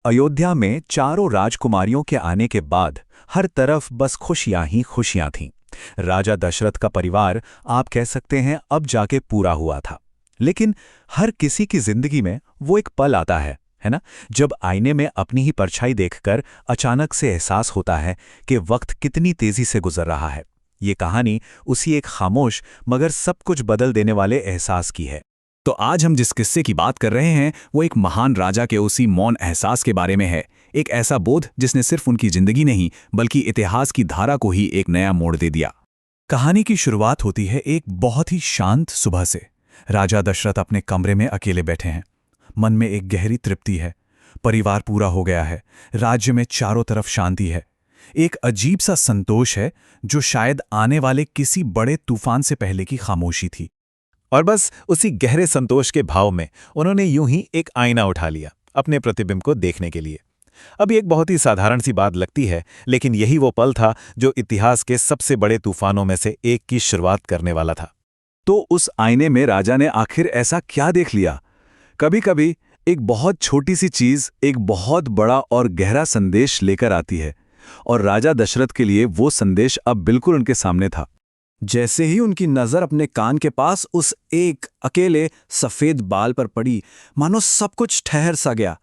अयोध्या में चारों राजकुमारियों के आने के बाद हर तरफ बस खुशियां ही खुशियां थीं। राजा दशरथ का परिवार आप कह सकते हैं अब जाके पूरा हुआ था। लेकिन हर किसी की जिंदगी में वो एक पल आता है ना, जब आईने में अपनी ही परछाई देखकर अचानक से एहसास होता है कि वक्त कितनी तेजी से गुजर रहा है। ये कहानी उसी एक खामोश मगर सब कुछ बदल देने वाले एहसास की है। तो आज हम जिस किस्से की बात कर रहे हैं वो एक महान राजा के उसी मौन एहसास के बारे में है। एक ऐसा बोध जिसने सिर्फ उनकी जिंदगी नहीं बल्कि इतिहास की धारा को ही एक नया मोड़ दे दिया। कहानी की शुरुआत होती है एक बहुत ही शांत सुबह से। राजा दशरथ अपने कमरे में अकेले बैठे हैं। मन में एक गहरी तृप्ति है। परिवार पूरा हो गया है। राज्य में चारों तरफ शांति है। एक अजीब सा संतोष है जो शायद आने वाले किसी बड़े तूफान से पहले की खामोशी थी। और बस उसी गहरे संतोष के भाव में उन्होंने यूं ही एक आईना उठा लिया अपने प्रतिबिंब को देखने के लिए। अब एक बहुत ही साधारण सी बात लगती है, लेकिन यही वो पल था जो इतिहास के सबसे बड़े तूफानों में से एक की शुरुआत करने वाला था। तो उस आईने में राजा ने आखिर ऐसा क्या देख लिया? कभी कभी एक बहुत छोटी सी चीज एक बहुत बड़ा और गहरा संदेश लेकर आती है, और राजा दशरथ के लिए वो संदेश अब बिल्कुल उनके सामने था। जैसे ही उनकी नजर अपने कान के पास उस एक अकेले सफेद बाल पर पड़ी, मानो सब कुछ ठहर सा गया।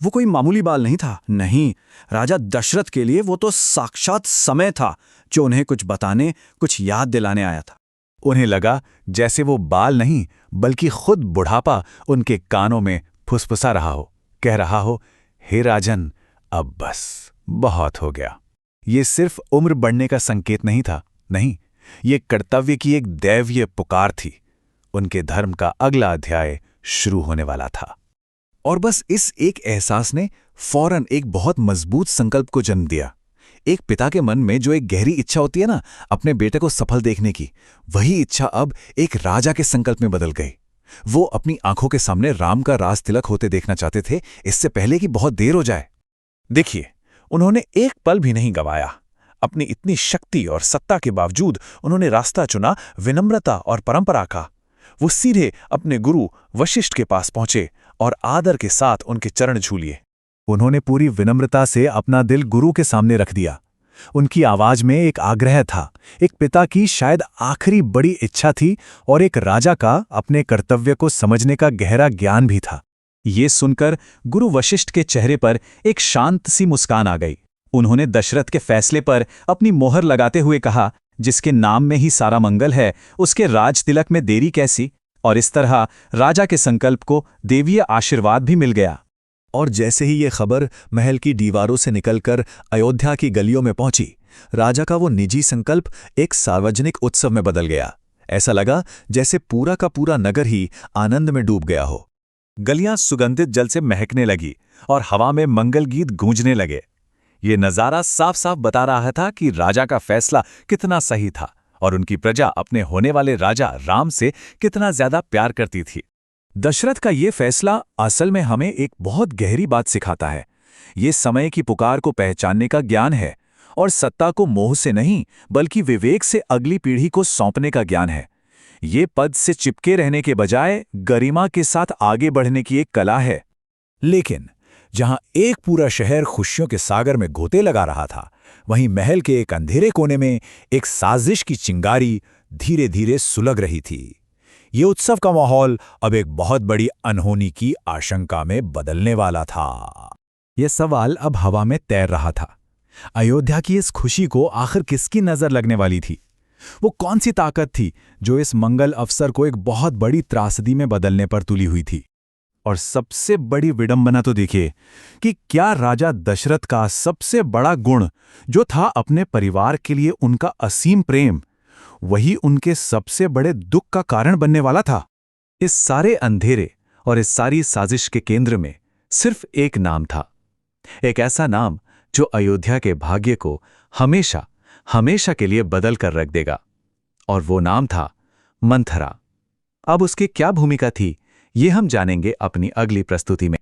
वो कोई मामूली बाल नहीं था, नहीं, राजा दशरथ के लिए वो तो साक्षात समय था जो उन्हें कुछ बताने, कुछ याद दिलाने आया था। उन्हें लगा जैसे वो बाल नहीं बल्कि खुद बुढ़ापा उनके कानों में फुसफुसा रहा हो, कह रहा हो, हे राजन, अब बस बहुत हो गया। ये सिर्फ उम्र बढ़ने का संकेत नहीं था, नहीं, ये कर्तव्य की एक दैवीय पुकार थी। उनके धर्म का अगला अध्याय शुरू होने वाला था। और बस इस एक एहसास ने फौरन एक बहुत मजबूत संकल्प को जन्म दिया। एक पिता के मन में जो एक गहरी इच्छा होती है ना, अपने बेटे को सफल देखने की, वही इच्छा अब एक राजा के संकल्प में बदल गई। वो अपनी आंखों के सामने राम का राज तिलक होते देखना चाहते थे, इससे पहले कि बहुत देर हो जाए। देखिए, उन्होंने एक पल भी नहीं गंवाया। अपनी इतनी शक्ति और सत्ता के बावजूद उन्होंने रास्ता चुना विनम्रता और परंपरा का। वो सीधे अपने गुरु वशिष्ठ के पास पहुंचे और आदर के साथ उनके चरण छू लिए। उन्होंने पूरी विनम्रता से अपना दिल गुरु के सामने रख दिया। उनकी आवाज में एक आग्रह था, एक पिता की शायद आखिरी बड़ी इच्छा थी, और एक राजा का अपने कर्तव्य को समझने का गहरा ज्ञान भी था। ये सुनकर गुरु वशिष्ठ के चेहरे पर एक शांत सी मुस्कान आ गई। उन्होंने दशरथ के फैसले पर अपनी मोहर लगाते हुए कहा, जिसके नाम में ही सारा मंगल है, उसके राज तिलक में देरी कैसी? और इस तरह राजा के संकल्प को देवीय आशीर्वाद भी मिल गया। और जैसे ही ये खबर महल की दीवारों से निकलकर अयोध्या की गलियों में पहुंची, राजा का वो निजी संकल्प एक सार्वजनिक उत्सव में बदल गया। ऐसा लगा जैसे पूरा का पूरा नगर ही आनंद में डूब गया हो। गलियां सुगंधित जल से महकने लगी और हवा में मंगल गीत गूंजने लगे। ये नज़ारा साफ साफ बता रहा था कि राजा का फैसला कितना सही था और उनकी प्रजा अपने होने वाले राजा राम से कितना ज्यादा प्यार करती थी। दशरथ का ये फैसला असल में हमें एक बहुत गहरी बात सिखाता है। ये समय की पुकार को पहचानने का ज्ञान है, और सत्ता को मोह से नहीं बल्कि विवेक से अगली पीढ़ी को सौंपने का ज्ञान है। ये पद से चिपके रहने के बजाय गरिमा के साथ आगे बढ़ने की एक कला है। लेकिन जहां एक पूरा शहर खुशियों के सागर में गोते लगा रहा था, वहीं महल के एक अंधेरे कोने में एक साजिश की चिंगारी धीरे धीरे सुलग रही थी। ये उत्सव का माहौल अब एक बहुत बड़ी अनहोनी की आशंका में बदलने वाला था। यह सवाल अब हवा में तैर रहा था। अयोध्या की इस खुशी को आखिर किसकी नजर लगने वाली थी? वो कौन सी ताकत थी जो इस मंगल अवसर को एक बहुत बड़ी त्रासदी में बदलने पर तुली हुई थी? और सबसे बड़ी विडंबना तो देखिए कि क्या राजा दशरथ का सबसे बड़ा गुण जो था अपने परिवार के लिए उनका असीम प्रेम, वही उनके सबसे बड़े दुख का कारण बनने वाला था। इस सारे अंधेरे और इस सारी साजिश के केंद्र में सिर्फ एक नाम था, एक ऐसा नाम जो अयोध्या के भाग्य को हमेशा हमेशा के लिए बदल कर रख देगा। और वो नाम था मंथरा। अब उसकी क्या भूमिका थी, ये हम जानेंगे अपनी अगली प्रस्तुति में।